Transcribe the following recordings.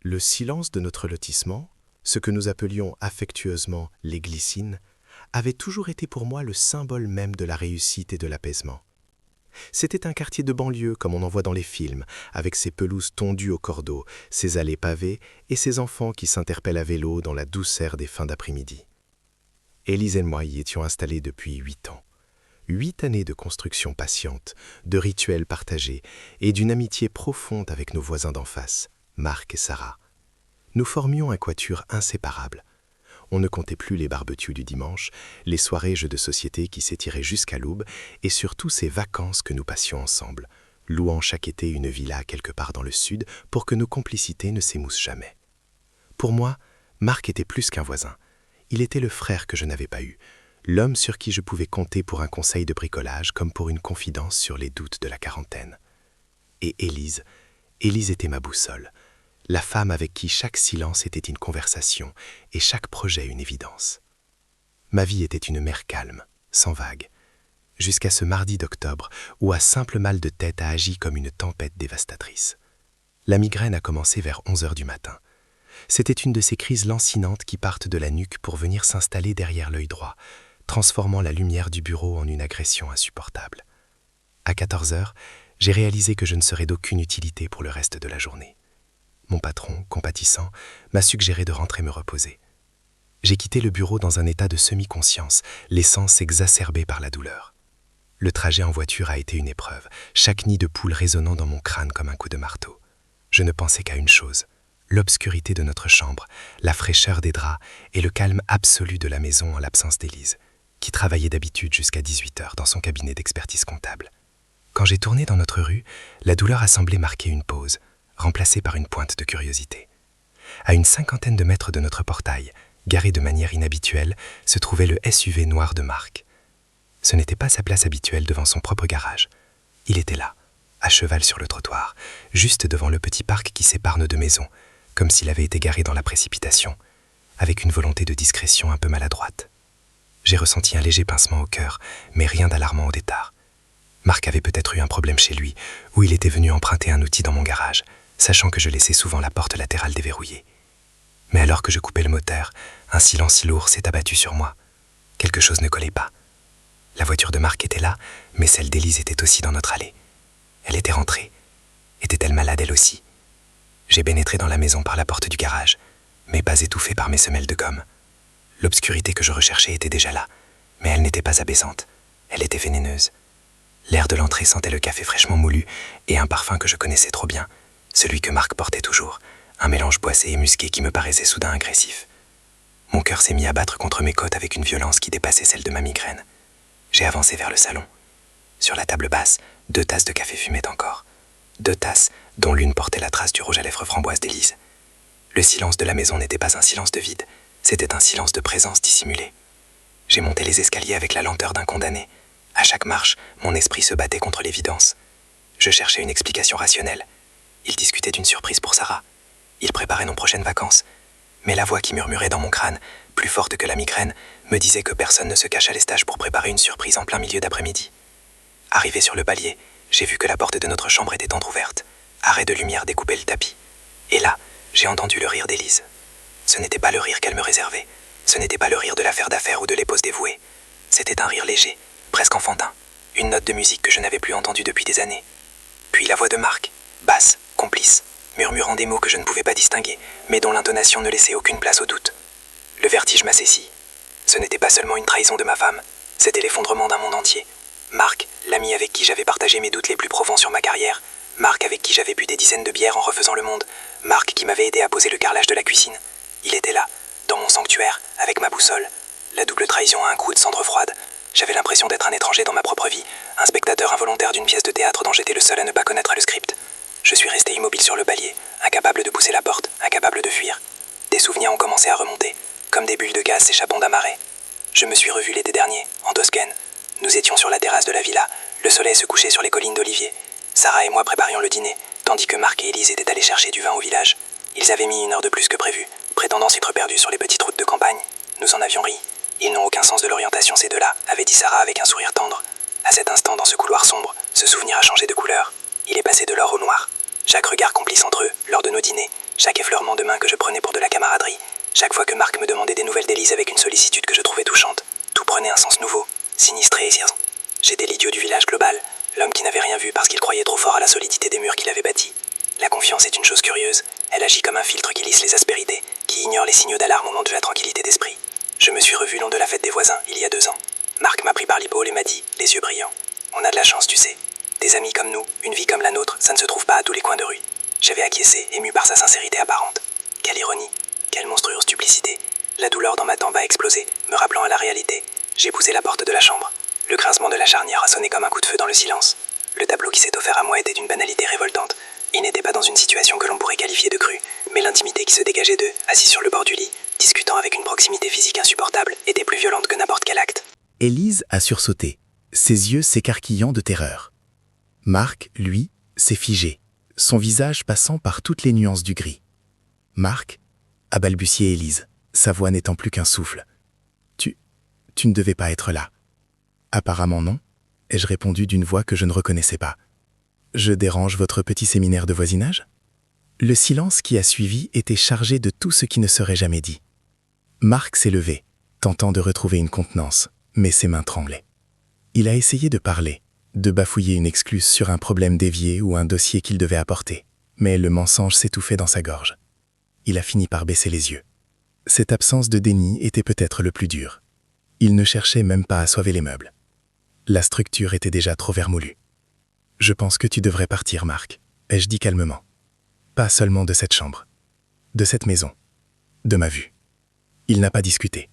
Le silence de notre lotissement, ce que nous appelions affectueusement les glycines, avait toujours été pour moi le symbole même de la réussite et de l'apaisement. C'était un quartier de banlieue comme on en voit dans les films, avec ses pelouses tondues au cordeau, ses allées pavées et ses enfants qui s'interpellent à vélo dans la douceur des fins d'après-midi. Élise et moi y étions installés depuis 8 ans. 8 années de construction patiente, de rituels partagés et d'une amitié profonde avec nos voisins d'en face, Marc et Sarah. Nous formions un quatuor inséparable. On ne comptait plus les barbecues du dimanche, les soirées jeux de société qui s'étiraient jusqu'à l'aube et surtout ces vacances que nous passions ensemble, louant chaque été une villa quelque part dans le sud pour que nos complicités ne s'émoussent jamais. Pour moi, Marc était plus qu'un voisin. Il était le frère que je n'avais pas eu, l'homme sur qui je pouvais compter pour un conseil de bricolage comme pour une confidence sur les doutes de la quarantaine. Et Élise était ma boussole, la femme avec qui chaque silence était une conversation et chaque projet une évidence. Ma vie était une mer calme, sans vagues, jusqu'à ce mardi d'octobre où un simple mal de tête a agi comme une tempête dévastatrice. La migraine a commencé vers 11h du matin. C'était une de ces crises lancinantes qui partent de la nuque pour venir s'installer derrière l'œil droit, transformant la lumière du bureau en une agression insupportable. À 14h, j'ai réalisé que je ne serais d'aucune utilité pour le reste de la journée. Mon patron, compatissant, m'a suggéré de rentrer me reposer. J'ai quitté le bureau dans un état de semi-conscience, l'essence exacerbée par la douleur. Le trajet en voiture a été une épreuve, chaque nid de poule résonnant dans mon crâne comme un coup de marteau. Je ne pensais qu'à une chose, l'obscurité de notre chambre, la fraîcheur des draps et le calme absolu de la maison en l'absence d'Élise, qui travaillait d'habitude jusqu'à 18h dans son cabinet d'expertise comptable. Quand j'ai tourné dans notre rue, la douleur a semblé marquer une pause, remplacée par une pointe de curiosité. À une 50aine de mètres de notre portail, garé de manière inhabituelle, se trouvait le SUV noir de Marc. Ce n'était pas sa place habituelle devant son propre garage. Il était là, à cheval sur le trottoir, juste devant le petit parc qui sépare nos deux maisons, comme s'il avait été garé dans la précipitation, avec une volonté de discrétion un peu maladroite. J'ai ressenti un léger pincement au cœur, mais rien d'alarmant au départ. Marc avait peut-être eu un problème chez lui, ou il était venu emprunter un outil dans mon garage, sachant que je laissais souvent la porte latérale déverrouillée. Mais alors que je coupais le moteur, un silence lourd s'est abattu sur moi. Quelque chose ne collait pas. La voiture de Marc était là, mais celle d'Élise était aussi dans notre allée. Elle était rentrée. Était-elle malade elle aussi ? J'ai pénétré dans la maison par la porte du garage, mais pas étouffé par mes semelles de gomme. L'obscurité que je recherchais était déjà là, mais elle n'était pas apaisante. Elle était vénéneuse. L'air de l'entrée sentait le café fraîchement moulu et un parfum que je connaissais trop bien, celui que Marc portait toujours, un mélange boissé et musqué qui me paraissait soudain agressif. Mon cœur s'est mis à battre contre mes côtes avec une violence qui dépassait celle de ma migraine. J'ai avancé vers le salon. Sur la table basse, 2 tasses de café fumaient encore. 2 tasses, dont l'une portait la trace du rouge à lèvres framboise d'Élise. Le silence de la maison n'était pas un silence de vide, c'était un silence de présence dissimulée. J'ai monté les escaliers avec la lenteur d'un condamné. À chaque marche, mon esprit se battait contre l'évidence. Je cherchais une explication rationnelle. Il discutait d'une surprise pour Sarah. Il préparait nos prochaines vacances. Mais la voix qui murmurait dans mon crâne, plus forte que la migraine, me disait que personne ne se cache à l'estage pour préparer une surprise en plein milieu d'après-midi. Arrivé sur le palier, j'ai vu que la porte de notre chambre était entr'ouverte. Arrêt de lumière découpait le tapis. Et là, j'ai entendu le rire d'Élise. Ce n'était pas le rire qu'elle me réservait. Ce n'était pas le rire de l'affaire d'affaires ou de l'épouse dévouée. C'était un rire léger, presque enfantin. Une note de musique que je n'avais plus entendue depuis des années. Puis la voix de Marc, basse, complice, murmurant des mots que je ne pouvais pas distinguer, mais dont l'intonation ne laissait aucune place au doute. Le vertige m'assaisit. Ce n'était pas seulement une trahison de ma femme, c'était l'effondrement d'un monde entier. Marc, l'ami avec qui j'avais partagé mes doutes les plus profonds sur ma carrière. Marc avec qui j'avais bu des dizaines de bières en refaisant le monde. Marc qui m'avait aidé à poser le carrelage de la cuisine. Il était là, dans mon sanctuaire, avec ma boussole. La double trahison a un coup de cendre froide. J'avais l'impression d'être un étranger dans ma propre vie, un spectateur involontaire d'une pièce de théâtre dont j'étais le seul à ne pas connaître le script. Je suis resté immobile sur le palier, incapable de pousser la porte, incapable de fuir. Des souvenirs ont commencé à remonter, comme des bulles de gaz s'échappant d'un marais. Je me suis revu l'été dernier, en Toscane. Nous étions sur la terrasse de la villa, le soleil se couchait sur les collines d'Olivier. Sarah et moi préparions le dîner, tandis que Marc et Élise étaient allés chercher du vin au village. Ils avaient mis 1 heure de plus que prévu, prétendant s'être perdus sur les petites routes de campagne. Nous en avions ri. Ils n'ont aucun sens de l'orientation ces deux-là, avait dit Sarah avec un sourire tendre. À cet instant, dans ce couloir sombre, ce souvenir a changé de couleur. Il est passé de l'or au noir. Chaque regard complice entre eux, lors de nos dîners, chaque effleurement de main que je prenais pour de la camaraderie, chaque fois que Marc me demandait des nouvelles d'Élise avec une sollicitude que je trouvais touchante, tout prenait un sens nouveau, sinistré et science. J'étais l'idiot du village global, l'homme qui n'avait rien vu parce qu'il croyait trop fort à la solidité des murs qu'il avait bâtis. La confiance est une chose curieuse, elle agit comme un filtre qui lisse les aspérités, qui ignore les signaux d'alarme au nom de la tranquillité d'esprit. Je me suis revu lors de la fête des voisins, il y a 2 ans. Marc m'a pris par l'épaule et m'a dit, les yeux brillants: on a de la chance, tu sais. Des amis comme nous, une vie comme la nôtre, ça ne se trouve pas à tous les coins de rue. J'avais acquiescé, ému par sa sincérité apparente. Quelle ironie, quelle monstrueuse duplicité. La douleur dans ma tempe a explosé, me rappelant à la réalité. J'ai poussé la porte de la chambre. Le grincement de la charnière a sonné comme un coup de feu dans le silence. Le tableau qui s'est offert à moi était d'une banalité révoltante. Il n'était pas dans une situation que l'on pourrait qualifier de crue, mais l'intimité qui se dégageait d'eux, assis sur le bord du lit, discutant avec une proximité physique insupportable, était plus violente que n'importe quel acte. Élise a sursauté, ses yeux s'écarquillant de terreur. Marc, lui, s'est figé, son visage passant par toutes les nuances du gris. Marc, a balbutié Élise, sa voix n'étant plus qu'un souffle. Tu ne devais pas être là. Apparemment non, ai-je répondu d'une voix que je ne reconnaissais pas. Je dérange votre petit séminaire de voisinage ? Le silence qui a suivi était chargé de tout ce qui ne serait jamais dit. Marc s'est levé, tentant de retrouver une contenance, mais ses mains tremblaient. Il a essayé de parler, de bafouiller une excuse sur un problème dévié ou un dossier qu'il devait apporter, mais le mensonge s'étouffait dans sa gorge. Il a fini par baisser les yeux. Cette absence de déni était peut-être le plus dur. Il ne cherchait même pas à sauver les meubles. La structure était déjà trop vermoulue. « Je pense que tu devrais partir, Marc », ai-je dit calmement. « Pas seulement de cette chambre, de cette maison, de ma vue. » Il n'a pas discuté.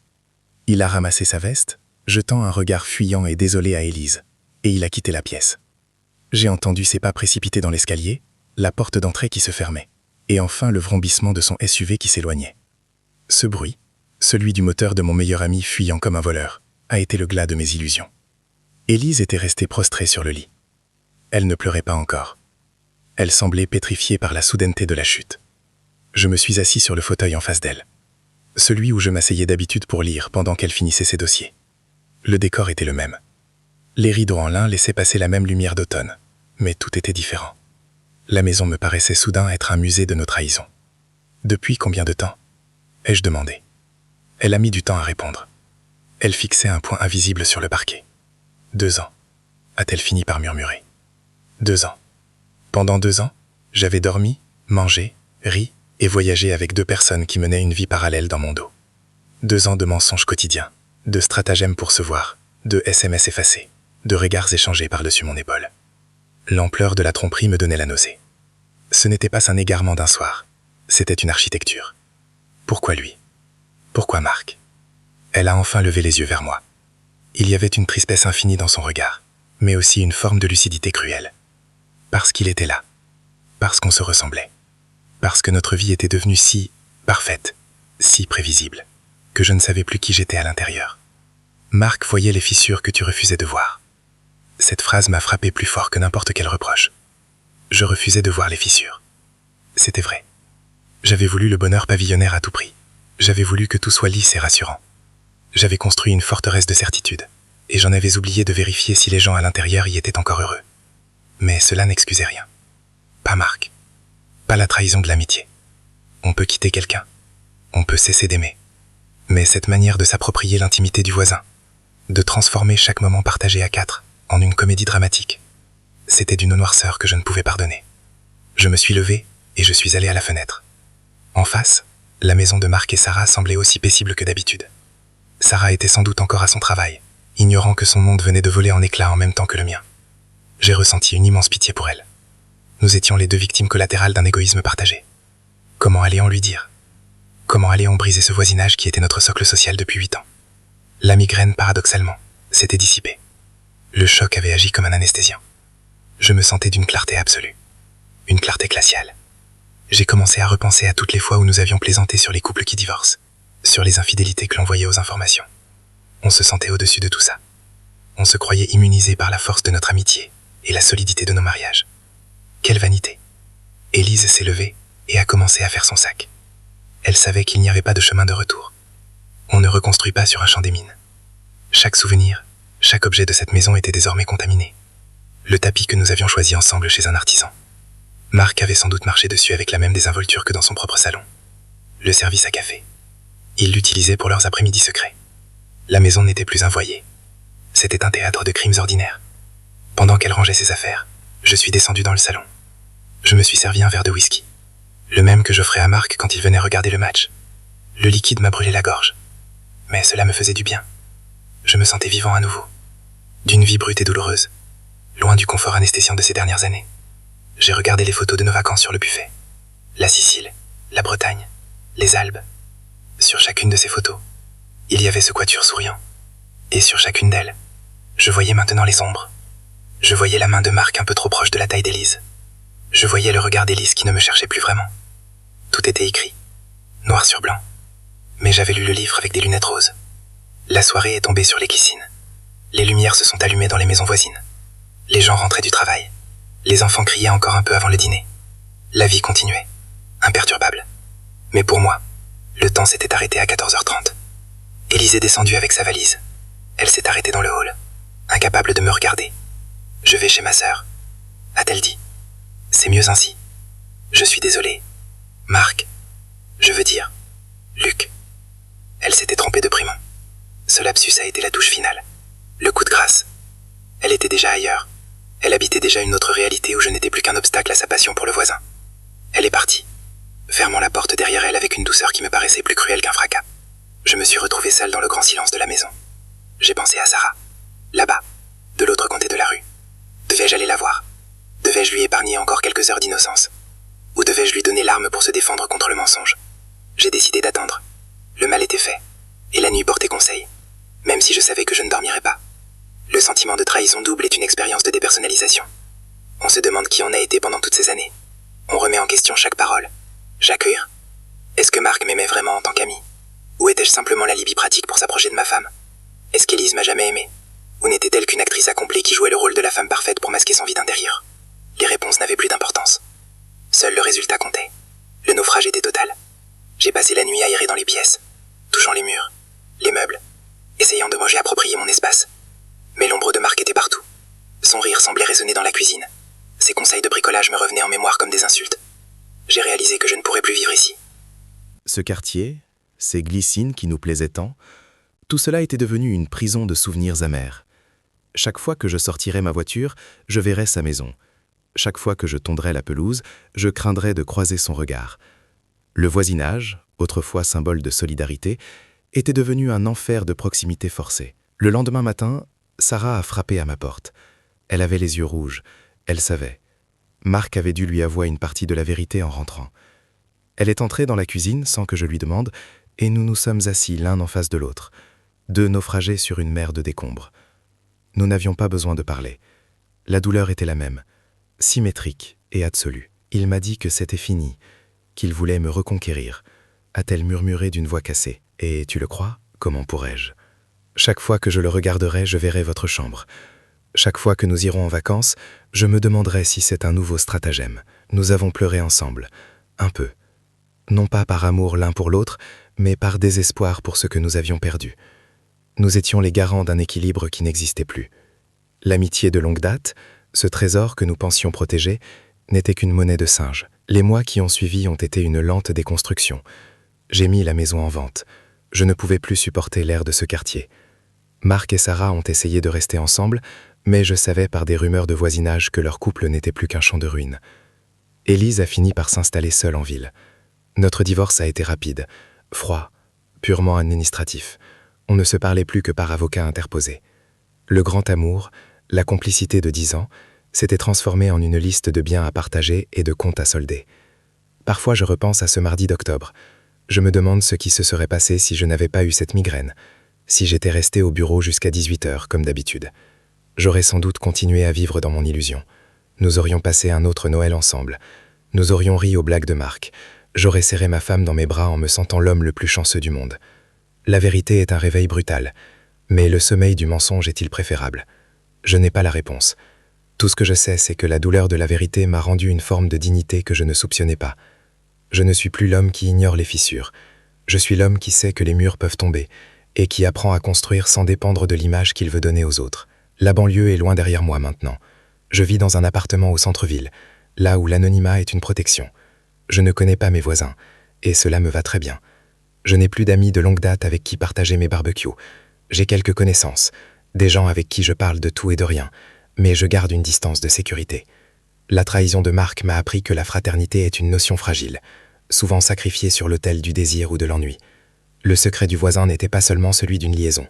Il a ramassé sa veste, jetant un regard fuyant et désolé à Élise, et il a quitté la pièce. J'ai entendu ses pas précipités dans l'escalier, la porte d'entrée qui se fermait, et enfin le vrombissement de son SUV qui s'éloignait. Ce bruit, celui du moteur de mon meilleur ami fuyant comme un voleur, a été le glas de mes illusions. Élise était restée prostrée sur le lit. Elle ne pleurait pas encore. Elle semblait pétrifiée par la soudaineté de la chute. Je me suis assis sur le fauteuil en face d'elle, celui où je m'asseyais d'habitude pour lire pendant qu'elle finissait ses dossiers. Le décor était le même. Les rideaux en lin laissaient passer la même lumière d'automne, mais tout était différent. La maison me paraissait soudain être un musée de nos trahisons. Depuis combien de temps ? Ai-je demandé. Elle a mis du temps à répondre. Elle fixait un point invisible sur le parquet. 2 ans, a-t-elle fini par murmurer. 2 ans. Pendant 2 ans, j'avais dormi, mangé, ri et voyagé avec 2 personnes qui menaient une vie parallèle dans mon dos. 2 ans de mensonges quotidiens, de stratagèmes pour se voir, de SMS effacés, de regards échangés par-dessus mon épaule. L'ampleur de la tromperie me donnait la nausée. Ce n'était pas un égarement d'un soir, c'était une architecture. Pourquoi lui ? Pourquoi Marc ? Elle a enfin levé les yeux vers moi. Il y avait une tristesse infinie dans son regard, mais aussi une forme de lucidité cruelle. Parce qu'il était là, parce qu'on se ressemblait, parce que notre vie était devenue si parfaite, si prévisible, que je ne savais plus qui j'étais à l'intérieur. Marc voyait les fissures que tu refusais de voir. Cette phrase m'a frappé plus fort que n'importe quel reproche. Je refusais de voir les fissures. C'était vrai. J'avais voulu le bonheur pavillonnaire à tout prix. J'avais voulu que tout soit lisse et rassurant. J'avais construit une forteresse de certitude, et j'en avais oublié de vérifier si les gens à l'intérieur y étaient encore heureux. Mais cela n'excusait rien. Pas Marc. Pas la trahison de l'amitié. On peut quitter quelqu'un. On peut cesser d'aimer. Mais cette manière de s'approprier l'intimité du voisin, de transformer chaque moment partagé à 4 en une comédie dramatique, c'était d'une noirceur que je ne pouvais pardonner. Je me suis levé et je suis allé à la fenêtre. En face, la maison de Marc et Sarah semblait aussi paisible que d'habitude. Sarah était sans doute encore à son travail, ignorant que son monde venait de voler en éclats en même temps que le mien. J'ai ressenti une immense pitié pour elle. Nous étions les 2 victimes collatérales d'un égoïsme partagé. Comment allait-on lui dire ? Comment allait-on briser ce voisinage qui était notre socle social depuis 8 ans ? La migraine, paradoxalement, s'était dissipée. Le choc avait agi comme un anesthésiant. Je me sentais d'une clarté absolue. Une clarté glaciale. J'ai commencé à repenser à toutes les fois où nous avions plaisanté sur les couples qui divorcent, sur les infidélités que l'on voyait aux informations. On se sentait au-dessus de tout ça. On se croyait immunisé par la force de notre amitié et la solidité de nos mariages. Quelle vanité ! Élise s'est levée et a commencé à faire son sac. Elle savait qu'il n'y avait pas de chemin de retour. On ne reconstruit pas sur un champ des mines. Chaque souvenir, chaque objet de cette maison était désormais contaminé. Le tapis que nous avions choisi ensemble chez un artisan. Marc avait sans doute marché dessus avec la même désinvolture que dans son propre salon. Le service à café. Ils l'utilisaient pour leurs après-midi secrets. La maison n'était plus un foyer. C'était un théâtre de crimes ordinaires. Pendant qu'elle rangeait ses affaires, je suis descendu dans le salon. Je me suis servi un verre de whisky. Le même que j'offrais à Marc quand il venait regarder le match. Le liquide m'a brûlé la gorge. Mais cela me faisait du bien. Je me sentais vivant à nouveau. D'une vie brute et douloureuse. Loin du confort anesthésiant de ces dernières années. J'ai regardé les photos de nos vacances sur le buffet. La Sicile, la Bretagne, les Alpes. Sur chacune de ces photos, il y avait ce quatuor souriant. Et sur chacune d'elles, je voyais maintenant les ombres. Je voyais la main de Marc un peu trop proche de la taille d'Élise. Je voyais le regard d'Élise qui ne me cherchait plus vraiment. Tout était écrit, noir sur blanc. Mais j'avais lu le livre avec des lunettes roses. La soirée est tombée sur les Glycines. Les lumières se sont allumées dans les maisons voisines. Les gens rentraient du travail. Les enfants criaient encore un peu avant le dîner. La vie continuait, imperturbable. Mais pour moi, le temps s'était arrêté à 14h30. Élise est descendue avec sa valise. Elle s'est arrêtée dans le hall, incapable de me regarder. « Je vais chez ma sœur », a-t-elle dit. « C'est mieux ainsi. Je suis désolée. Marc. Je veux dire, Luc. » Elle s'était trompée de prénom. Ce lapsus a été la touche finale. Le coup de grâce. Elle était déjà ailleurs. Elle habitait déjà une autre réalité où je n'étais plus qu'un obstacle à sa passion pour le voisin. Elle est partie, fermant la porte derrière elle avec une douceur qui me paraissait plus cruelle qu'un fracas. Je me suis retrouvé seul dans le grand silence de la maison. J'ai pensé à Sarah, là-bas, de l'autre côté de la rue. Devais-je aller la voir? Devais-je lui épargner encore quelques heures d'innocence? Ou devais-je lui donner l'arme pour se défendre contre le mensonge? J'ai décidé d'attendre. Le mal était fait, et la nuit portait conseil, même si je savais que je ne dormirais pas. Le sentiment de trahison double est une expérience de dépersonnalisation. On se demande qui on a été pendant toutes ces années. On remet en question chaque parole, chaque heure. Est-ce que Marc m'aimait vraiment en tant qu'ami? Ou étais-je simplement l'alibi pratique pour s'approcher de ma femme? Est-ce qu'Élise m'a jamais aimé? Ou n'était-elle qu'une actrice accomplie qui jouait le rôle de la femme parfaite pour masquer son vide intérieur? Les réponses n'avaient plus d'importance. Seul le résultat comptait. Le naufrage était total. J'ai passé la nuit à errer dans les pièces, touchant les murs, les meubles, essayant de me réapproprier mon espace. Mais l'ombre de Marc était partout. Son rire semblait résonner dans la cuisine. Ses conseils de bricolage me revenaient en mémoire comme des insultes. J'ai réalisé que je ne pourrais plus vivre ici. Ce quartier, ces Glycines qui nous plaisaient tant, tout cela était devenu une prison de souvenirs amers. Chaque fois que je sortirais ma voiture, je verrais sa maison. Chaque fois que je tondrais la pelouse, je craindrais de croiser son regard. Le voisinage, autrefois symbole de solidarité, était devenu un enfer de proximité forcée. Le lendemain matin, Sarah a frappé à ma porte. Elle avait les yeux rouges. Elle savait. Marc avait dû lui avouer une partie de la vérité en rentrant. Elle est entrée dans la cuisine sans que je lui demande, et nous nous sommes assis l'un en face de l'autre, deux naufragés sur une mer de décombres. Nous n'avions pas besoin de parler. La douleur était la même, symétrique et absolue. Il m'a dit que c'était fini, qu'il voulait me reconquérir, a-t-elle murmuré d'une voix cassée. Et tu le crois? Comment pourrais-je? Chaque fois que je le regarderai, je verrai votre chambre. Chaque fois que nous irons en vacances, je me demanderai si c'est un nouveau stratagème. Nous avons pleuré ensemble, un peu. Non pas par amour l'un pour l'autre, mais par désespoir pour ce que nous avions perdu. Nous étions les garants d'un équilibre qui n'existait plus. L'amitié de longue date, ce trésor que nous pensions protéger, n'était qu'une monnaie de singe. Les mois qui ont suivi ont été une lente déconstruction. J'ai mis la maison en vente. Je ne pouvais plus supporter l'air de ce quartier. Marc et Sarah ont essayé de rester ensemble, mais je savais par des rumeurs de voisinage que leur couple n'était plus qu'un champ de ruines. Élise a fini par s'installer seule en ville. Notre divorce a été rapide, froid, purement administratif. On ne se parlait plus que par avocat interposé. Le grand amour, la complicité de 10 ans, s'était transformé en une liste de biens à partager et de comptes à solder. Parfois je repense à ce mardi d'octobre. Je me demande ce qui se serait passé si je n'avais pas eu cette migraine, si j'étais resté au bureau jusqu'à 18h comme d'habitude. J'aurais sans doute continué à vivre dans mon illusion. Nous aurions passé un autre Noël ensemble. Nous aurions ri aux blagues de Marc. J'aurais serré ma femme dans mes bras en me sentant l'homme le plus chanceux du monde. La vérité est un réveil brutal, mais le sommeil du mensonge est-il préférable? Je n'ai pas la réponse. Tout ce que je sais, c'est que la douleur de la vérité m'a rendu une forme de dignité que je ne soupçonnais pas. Je ne suis plus l'homme qui ignore les fissures. Je suis l'homme qui sait que les murs peuvent tomber et qui apprend à construire sans dépendre de l'image qu'il veut donner aux autres. La banlieue est loin derrière moi maintenant. Je vis dans un appartement au centre-ville. là où l'anonymat est une protection. Je ne connais pas mes voisins, et cela me va très bien. Je n'ai plus d'amis de longue date avec qui partager mes barbecues. J'ai quelques connaissances, des gens avec qui je parle de tout et de rien, mais je garde une distance de sécurité. La trahison de Marc m'a appris que la fraternité est une notion fragile, souvent sacrifiée sur l'autel du désir ou de l'ennui. Le secret du voisin n'était pas seulement celui d'une liaison,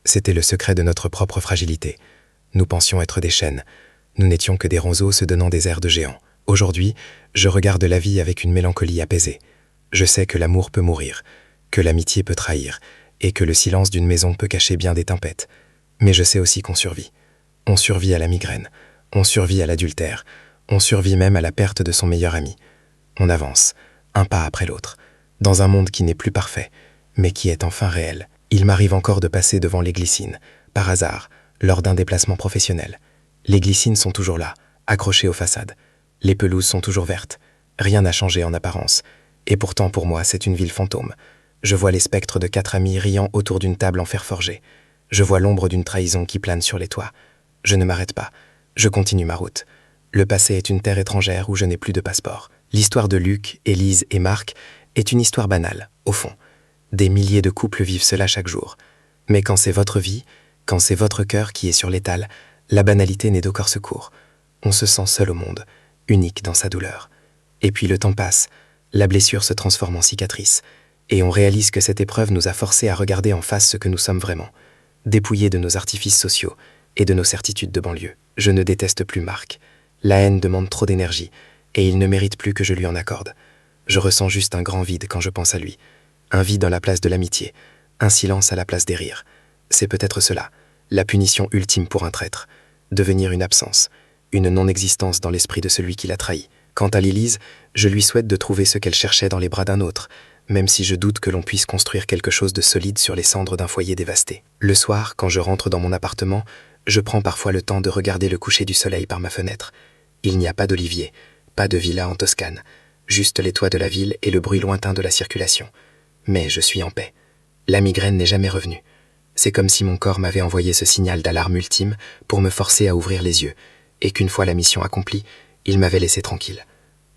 c'était le secret de notre propre fragilité. Nous pensions être des chênes, nous n'étions que des roseaux se donnant des airs de géants. Aujourd'hui, je regarde la vie avec une mélancolie apaisée. Je sais que l'amour peut mourir, que l'amitié peut trahir, et que le silence d'une maison peut cacher bien des tempêtes. Mais je sais aussi qu'on survit. On survit à la migraine, on survit à l'adultère, on survit même à la perte de son meilleur ami. On avance, un pas après l'autre, dans un monde qui n'est plus parfait, mais qui est enfin réel. Il m'arrive encore de passer devant les glycines, par hasard, lors d'un déplacement professionnel. Les glycines sont toujours là, accrochées aux façades. Les pelouses sont toujours vertes. Rien n'a changé en apparence. Et pourtant, pour moi, c'est une ville fantôme. Je vois les spectres de 4 amis riant autour d'une table en fer forgé. Je vois l'ombre d'une trahison qui plane sur les toits. Je ne m'arrête pas. Je continue ma route. Le passé est une terre étrangère où je n'ai plus de passeport. L'histoire de Luc, Élise et Marc est une histoire banale, au fond. Des milliers de couples vivent cela chaque jour. Mais quand c'est votre vie, quand c'est votre cœur qui est sur l'étal, la banalité n'est d'aucun secours. On se sent seul au monde, unique dans sa douleur. Et puis le temps passe, la blessure se transforme en cicatrice, et on réalise que cette épreuve nous a forcés à regarder en face ce que nous sommes vraiment, dépouillés de nos artifices sociaux et de nos certitudes de banlieue. Je ne déteste plus Marc. La haine demande trop d'énergie, et il ne mérite plus que je lui en accorde. Je ressens juste un grand vide quand je pense à lui. Un vide à la place de l'amitié, un silence à la place des rires. C'est peut-être cela, la punition ultime pour un traître. Devenir une absence, une non-existence dans l'esprit de celui qui l'a trahi. Quant à Lilise, je lui souhaite de trouver ce qu'elle cherchait dans les bras d'un autre, même si je doute que l'on puisse construire quelque chose de solide sur les cendres d'un foyer dévasté. Le soir, quand je rentre dans mon appartement, je prends parfois le temps de regarder le coucher du soleil par ma fenêtre. Il n'y a pas d'olivier, pas de villa en Toscane, juste les toits de la ville et le bruit lointain de la circulation. Mais je suis en paix. La migraine n'est jamais revenue. C'est comme si mon corps m'avait envoyé ce signal d'alarme ultime pour me forcer à ouvrir les yeux, et qu'une fois la mission accomplie, il m'avait laissé tranquille.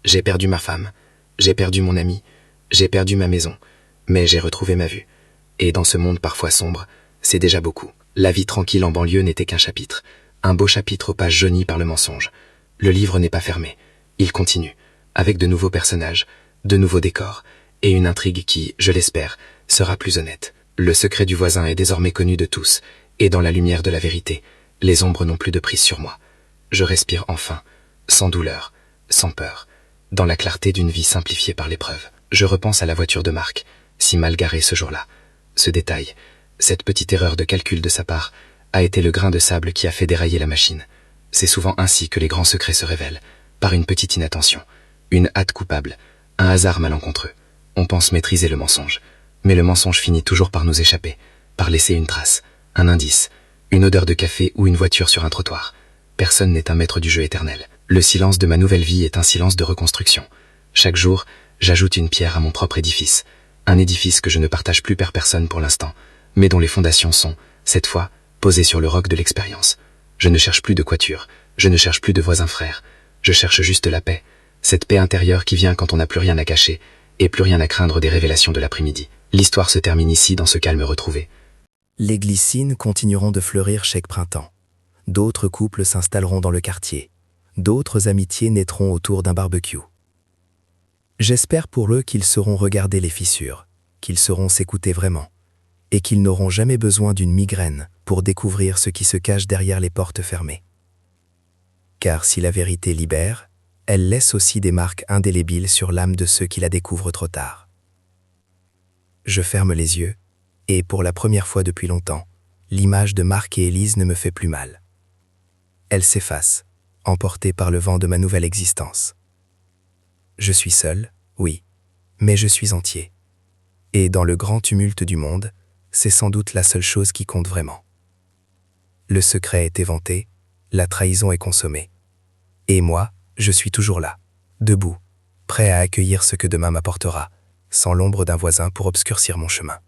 J'ai perdu ma femme, j'ai perdu mon ami, j'ai perdu ma maison, mais j'ai retrouvé ma vue. Et dans ce monde parfois sombre, c'est déjà beaucoup. La vie tranquille en banlieue n'était qu'un chapitre, un beau chapitre aux pages jaunies par le mensonge. Le livre n'est pas fermé, il continue, avec de nouveaux personnages, de nouveaux décors, et une intrigue qui, je l'espère, sera plus honnête. Le secret du voisin est désormais connu de tous, et dans la lumière de la vérité, les ombres n'ont plus de prise sur moi. Je respire enfin, sans douleur, sans peur, dans la clarté d'une vie simplifiée par l'épreuve. Je repense à la voiture de Marc, si mal garée ce jour-là. Ce détail, cette petite erreur de calcul de sa part, a été le grain de sable qui a fait dérailler la machine. C'est souvent ainsi que les grands secrets se révèlent, par une petite inattention, une hâte coupable, un hasard malencontreux. On pense maîtriser le mensonge, mais le mensonge finit toujours par nous échapper, par laisser une trace, un indice, une odeur de café ou une voiture sur un trottoir. Personne n'est un maître du jeu éternel. Le silence de ma nouvelle vie est un silence de reconstruction. Chaque jour, j'ajoute une pierre à mon propre édifice, un édifice que je ne partage plus per personne pour l'instant, mais dont les fondations sont, cette fois, posées sur le roc de l'expérience. Je ne cherche plus de coiture, je ne cherche plus de voisins frères, je cherche juste la paix, cette paix intérieure qui vient quand on n'a plus rien à cacher, et plus rien à craindre des révélations de l'après-midi. L'histoire se termine ici dans ce calme retrouvé. Les glycines continueront de fleurir chaque printemps. D'autres couples s'installeront dans le quartier. D'autres amitiés naîtront autour d'un barbecue. J'espère pour eux qu'ils sauront regarder les fissures, qu'ils sauront s'écouter vraiment, et qu'ils n'auront jamais besoin d'une migraine pour découvrir ce qui se cache derrière les portes fermées. Car si la vérité libère, elle laisse aussi des marques indélébiles sur l'âme de ceux qui la découvrent trop tard. Je ferme les yeux, et pour la première fois depuis longtemps, l'image de Marc et Élise ne me fait plus mal. Elle s'efface, emportée par le vent de ma nouvelle existence. Je suis seul, oui, mais je suis entier. Et dans le grand tumulte du monde, c'est sans doute la seule chose qui compte vraiment. Le secret est éventé, la trahison est consommée. Et moi, je suis toujours là, debout, prêt à accueillir ce que demain m'apportera, sans l'ombre d'un voisin pour obscurcir mon chemin.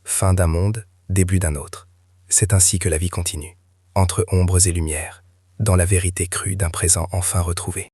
Fin d'un monde, début d'un autre. C'est ainsi que la vie continue, entre ombres et lumières, dans la vérité crue d'un présent enfin retrouvé.